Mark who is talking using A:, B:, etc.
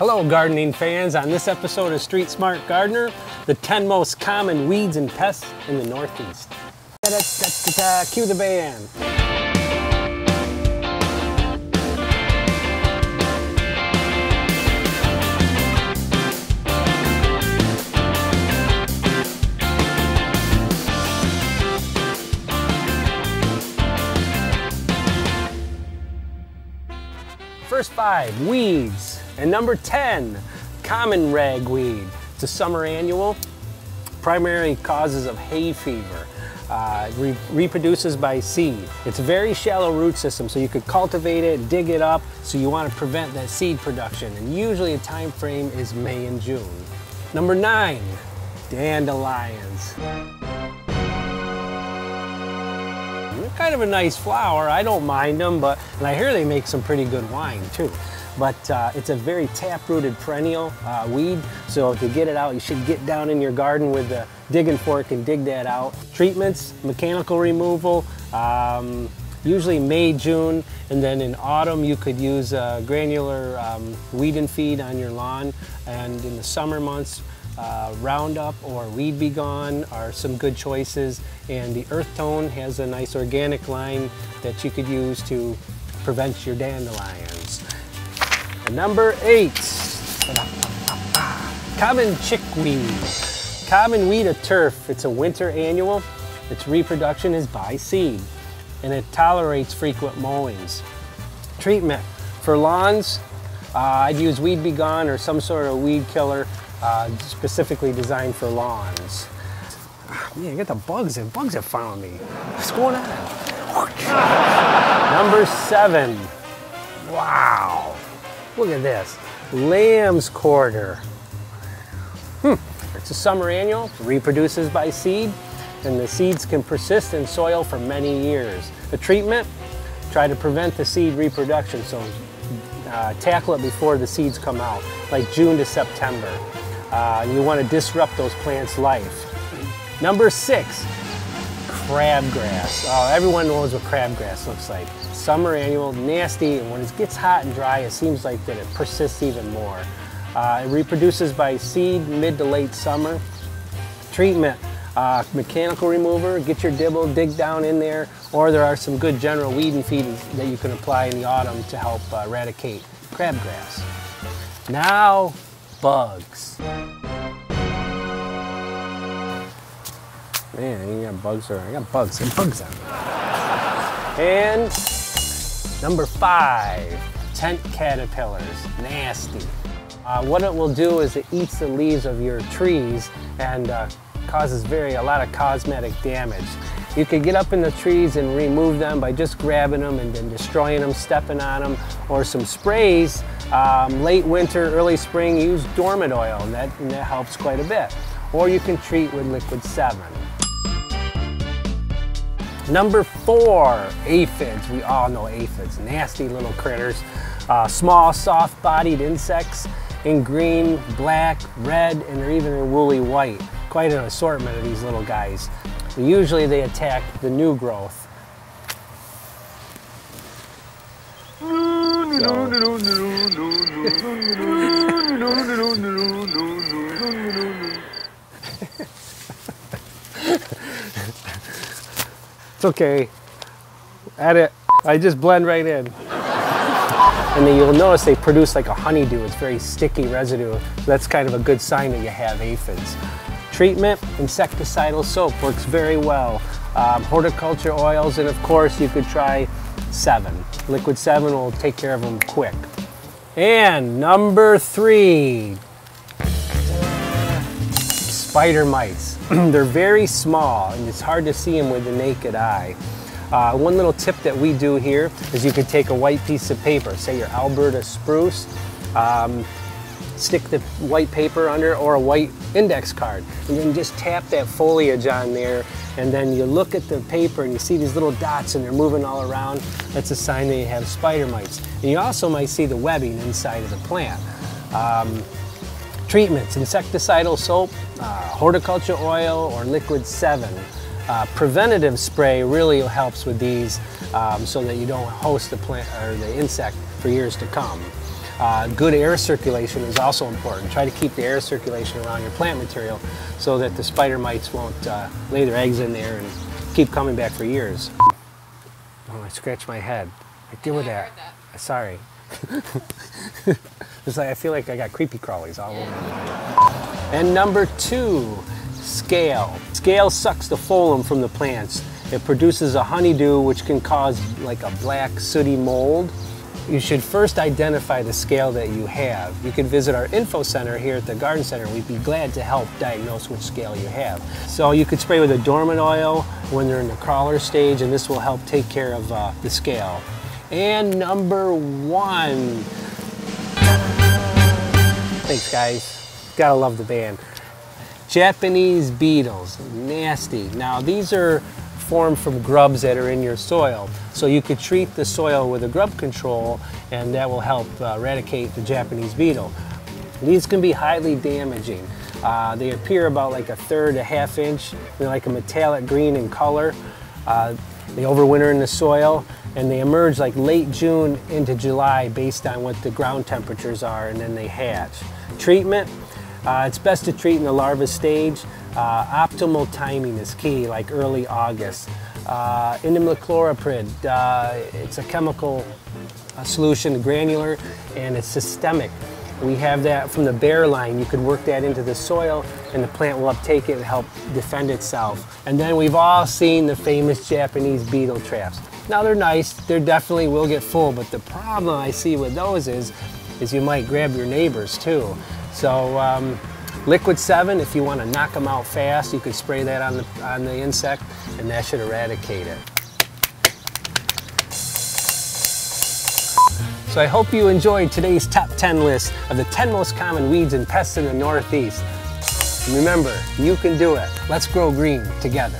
A: Hello gardening fans, on this episode of Street Smart Gardener, the 10 most common weeds and pests in the Northeast. Cue the band. First 5, weeds. And number 10, common ragweed. It's a summer annual, primary causes of hay fever. Reproduces by seed. It's a very shallow root system, so you could cultivate it, dig it up, so you want to prevent that seed production. And usually a time frame is May and June. Number 9, dandelions. They're kind of a nice flower. I don't mind them, and I hear they make some pretty good wine too. But it's a very tap-rooted perennial weed, so to get it out, you should get down in your garden with a digging fork and dig that out. Treatments, mechanical removal, usually May, June, and then in autumn you could use granular weed and feed on your lawn, and in the summer months, Roundup or Weed Be Gone are some good choices, and the Earth Tone has a nice organic line that you could use to prevent your dandelions. And number 8, common chickweed. Common weed of turf. It's a winter annual. Its reproduction is by seed, and it tolerates frequent mowings. Treatment for lawns, I'd use Weed Be Gone or some sort of weed killer specifically designed for lawns. Man, I got the bugs. The bugs have found me. What's going on? Number 7. Wow. Look at this. Lamb's quarter. It's a summer annual, reproduces by seed, and the seeds can persist in soil for many years. The treatment, try to prevent the seed reproduction, so tackle it before the seeds come out, like June to September. You want to disrupt those plants' life. Number 6, crabgrass. Oh, everyone knows what crabgrass looks like. Summer annual, nasty, and when it gets hot and dry, it seems like that it persists even more. It reproduces by seed mid to late summer. Treatment, mechanical remover, get your dibble, dig down in there, or there are some good general weed and feed that you can apply in the autumn to help eradicate crabgrass. Now, bugs. Man, you got bugs around. I got bugs. There's bugs on me. And number 5, tent caterpillars. Nasty. What it will do is it eats the leaves of your trees and causes a lot of cosmetic damage. You could get up in the trees and remove them by just grabbing them and then destroying them, stepping on them, or some sprays. Late winter, early spring, use dormant oil, and that helps quite a bit. Or you can treat with liquid 7. Number 4, aphids. We all know aphids, nasty little critters. Small, soft-bodied insects in green, black, red, and they're even in woolly white. Quite an assortment of these little guys. Usually they attack the new growth. It's okay. Add it. I just blend right in. And then you'll notice they produce like a honeydew. It's very sticky residue. So that's kind of a good sign that you have aphids. Treatment, insecticidal soap works very well. Horticulture oils, and of course you could try 7. Liquid 7 will take care of them quick. And number 3, spider mites. They're very small and it's hard to see them with the naked eye. One little tip that we do here is you could take a white piece of paper, say your Alberta spruce, stick the white paper under, or a white index card, and then just tap that foliage on there, and then you look at the paper and you see these little dots and they're moving all around. That's a sign that you have spider mites. And you also might see the webbing inside of the plant. Treatments, insecticidal soap, horticulture oil, or liquid 7. Preventative spray really helps with these so that you don't host the plant or the insect for years to come. Good air circulation is also important. Try to keep the air circulation around your plant material so that the spider mites won't lay their eggs in there and keep coming back for years. Oh, I scratched my head. I deal with that. Sorry. It's like I feel like I got creepy crawlies all over. And number 2, scale. Scale sucks the phloem from the plants. It produces a honeydew which can cause like a black sooty mold. You should first identify the scale that you have. You can visit our info center here at the garden center. We'd be glad to help diagnose which scale you have. So you could spray with a dormant oil when they're in the crawler stage, and this will help take care of the scale. And number 1. Thanks guys, gotta love the band. Japanese beetles, nasty. Now these are formed from grubs that are in your soil. So you could treat the soil with a grub control and that will help eradicate the Japanese beetle. These can be highly damaging. They appear about like 1/3 to 1/2 inch. They're like a metallic green in color. They overwinter in the soil and they emerge like late June into July based on what the ground temperatures are, and then they hatch. Treatment, it's best to treat in the larva stage. Optimal timing is key, like early August. Imidacloprid, it's a chemical solution, granular, and it's systemic. We have that from the bare line. You could work that into the soil and the plant will uptake it and help defend itself. And then we've all seen the famous Japanese beetle traps. Now they're nice, they definitely will get full, but the problem I see with those is you might grab your neighbors too. So Liquid 7, if you want to knock them out fast, you could spray that on the insect and that should eradicate it. So I hope you enjoyed today's top 10 list of the 10 most common weeds and pests in the Northeast. And remember, you can do it. Let's grow green together.